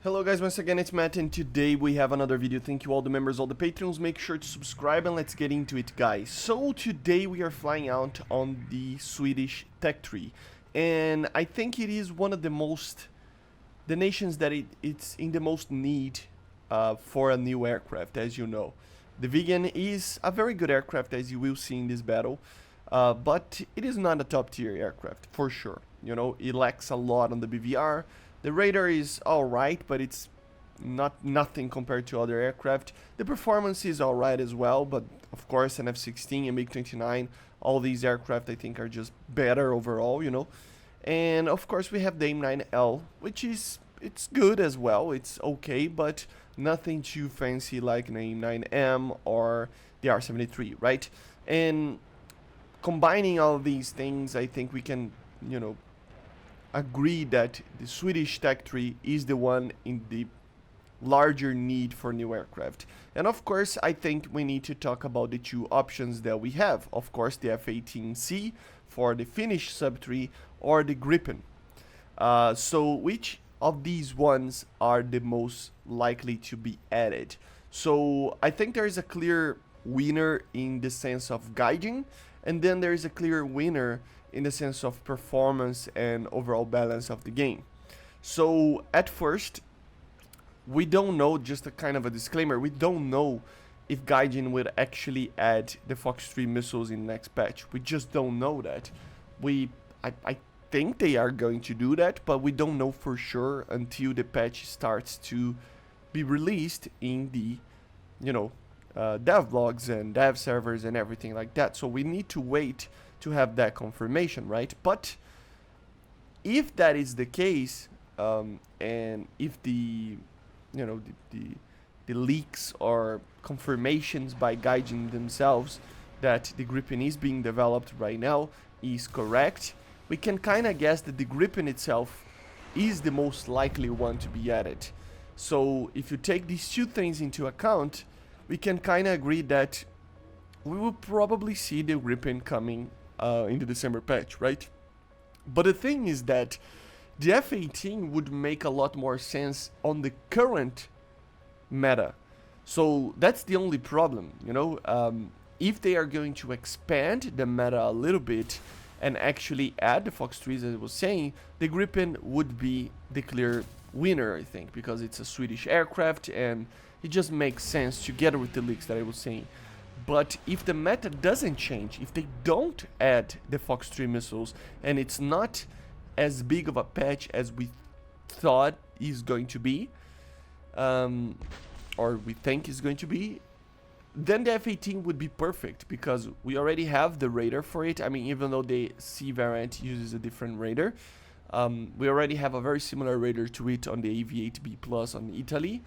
Hello guys, once again it's Matt and today we have another video. Thank you all the members, all the patrons. Make sure to subscribe and let's get into it, guys. So today we are flying out on the Swedish tech tree, and I think it is one of the nations that it's in the most need for a new aircraft. As you know, the Vegan is a very good aircraft, as you will see in this battle, but it is not a top tier aircraft for sure. You know, it lacks a lot on the BVR. The radar is alright, but it's nothing compared to other aircraft. The performance is alright as well, but of course an F-16 and MiG-29, all these aircraft I think are just better overall, you know. And of course we have the AIM-9L, which it's good as well, it's okay, but nothing too fancy like an AIM-9M or the R-73, right? And combining all these things, I think we can, you know, agree that the Swedish tech tree is the one in the larger need for new aircraft. And of course I think we need to talk about the two options that we have. Of course the F-18C for the Finnish sub-3 or the Gripen. So which of these ones are the most likely to be added? So I think there is a clear winner in the sense of guiding, and then there is a clear winner in the sense of performance and overall balance of the game. So at first, we don't know, just a kind of a disclaimer, we don't know if Gaijin would actually add the Fox 3 missiles in the next patch. We just don't know that. I think they are going to do that, but we don't know for sure until the patch starts to be released in the, you know, dev blogs and dev servers and everything like that. So we need to wait to have that confirmation, right? But if that is the case, and if the, you know, the leaks or confirmations by Gaijin themselves that the Gripen is being developed right now is correct, we can kind of guess that the Gripen itself is the most likely one to be added. So if you take these two things into account, we can kind of agree that we will probably see the Gripen coming in the December patch, right? But the thing is that the F-18 would make a lot more sense on the current meta. So that's the only problem, you know. If they are going to expand the meta a little bit and actually add the Fox 3s, as I was saying, the Gripen would be the clear winner, I think, because it's a Swedish aircraft and it just makes sense together with the leaks that I was saying. But if the meta doesn't change, if they don't add the Fox 3 missiles, and it's not as big of a patch as we thought is going to be, or we think is going to be, then the F-18 would be perfect, because we already have the radar for it. I mean, even though the C variant uses a different radar, we already have a very similar radar to it on the AV-8B Plus on Italy.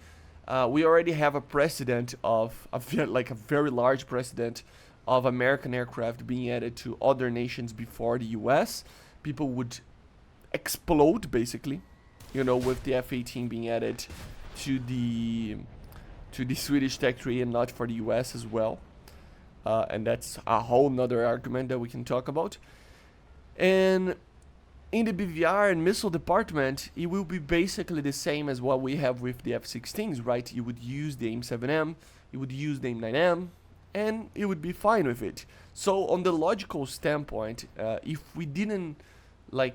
We already have a precedent of a very large precedent of American aircraft being added to other nations before the US. People would explode basically, you know, with the F-18 being added to the Swedish tech tree and not for the US as well. And that's a whole nother argument that we can talk about. And in the BVR and missile department, it will be basically the same as what we have with the F-16s, right? You would use the AIM-7M, you would use the AIM-9M, and you would be fine with it. So on the logical standpoint, if we didn't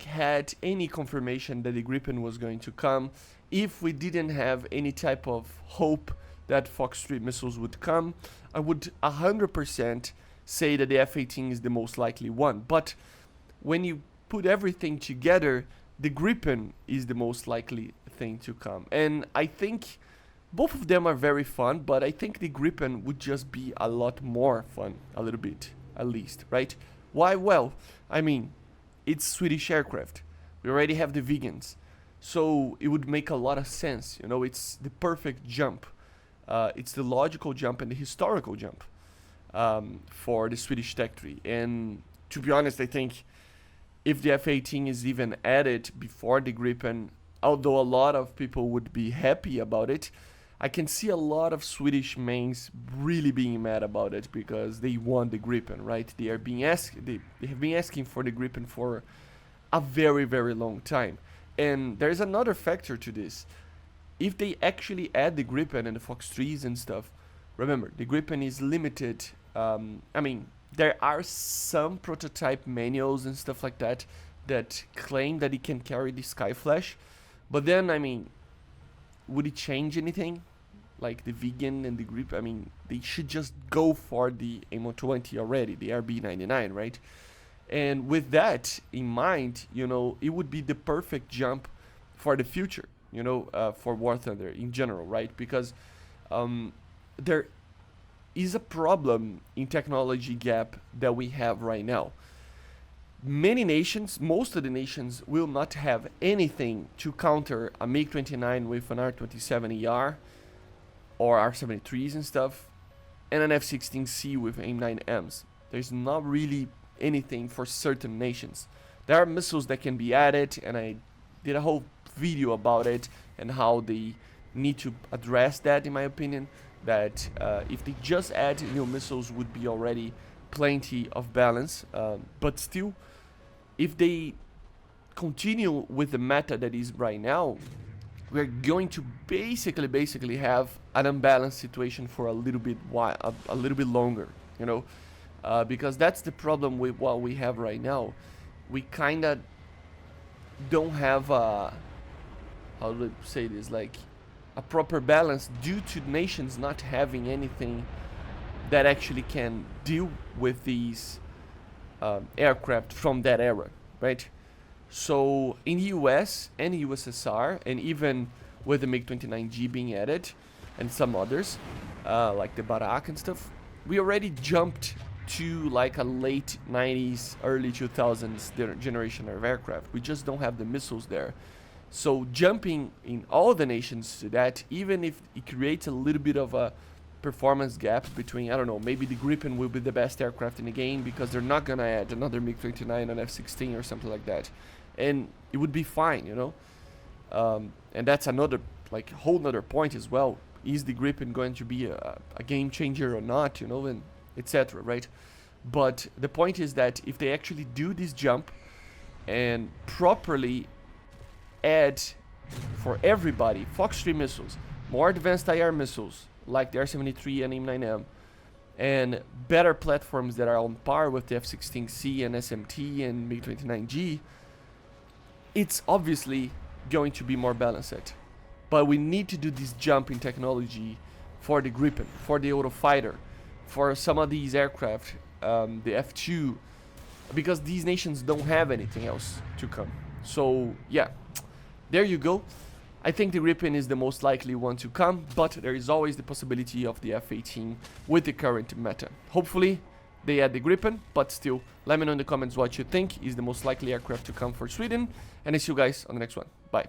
had any confirmation that the Gripen was going to come, if we didn't have any type of hope that Fox 3 missiles would come, I would 100% say that the F-18 is the most likely one. But when you put everything together, the Gripen is the most likely thing to come. And I think both of them are very fun, but I think the Gripen would just be a lot more fun, a little bit, at least, right? Why? Well, I mean, it's Swedish aircraft. We already have the vegans. So it would make a lot of sense, you know, it's the perfect jump. It's the logical jump and the historical jump for the Swedish tech tree. And to be honest, I think if the F-18 is even added before the Gripen, although a lot of people would be happy about it, I can see a lot of Swedish mains really being mad about it because they want the Gripen, right? They have been asking for the Gripen for a very, very long time. And there's another factor to this. if they actually add the Gripen and the Fox 3s and stuff, remember, the Gripen is limited. I mean, there are some prototype manuals and stuff like that that claim that it can carry the Skyflash, but then, I mean, would it change anything? Like the vegan and the Grip, I mean, they should just go for the AIM-120 already, the RB99, right? And with that in mind, you know, it would be the perfect jump for the future, you know, for War Thunder in general, right? Because there is a problem in technology gap that we have right now. Many nations, most of the nations, will not have anything to counter a MiG-29 with an R-27ER or R-73s and stuff, and an F-16C with AIM-9Ms. There's not really anything for certain nations. There are missiles that can be added, and I did a whole video about it and how they need to address that, in my opinion, that if they just add new missiles would be already plenty of balance, but still, if they continue with the meta that is right now, we're going to basically have an unbalanced situation for a little bit longer, you know, because that's the problem with what we have right now. We kind of don't have a, how do I say this, like a proper balance due to nations not having anything that actually can deal with these aircraft from that era, right? So in the US and the USSR, and even with the MiG-29G being added and some others like the Barak and stuff, we already jumped to like a late 90s, early 2000s generation of aircraft. We just don't have the missiles there. So jumping in all the nations to that, even if it creates a little bit of a performance gap between, I don't know, maybe the Gripen will be the best aircraft in the game because they're not gonna add another MiG-29 on F-16 or something like that, and it would be fine, you know. And that's another, like, whole nother point as well. Is the Gripen going to be a game changer or not, you know, and etc., right? But the point is that if they actually do this jump and properly add for everybody Fox 3 missiles, more advanced IR missiles like the R-73 and AIM-9M, and better platforms that are on par with the F-16C and SMT and MiG-29G, it's obviously going to be more balanced. But we need to do this jump in technology for the Gripen, for the Eurofighter, for some of these aircraft, the F-2, because these nations don't have anything else to come. So yeah, there you go. I think the Gripen is the most likely one to come, but there is always the possibility of the F-18 with the current meta. Hopefully they add the Gripen, but still, let me know in the comments what you think is the most likely aircraft to come for Sweden, and I see you guys on the next one. Bye.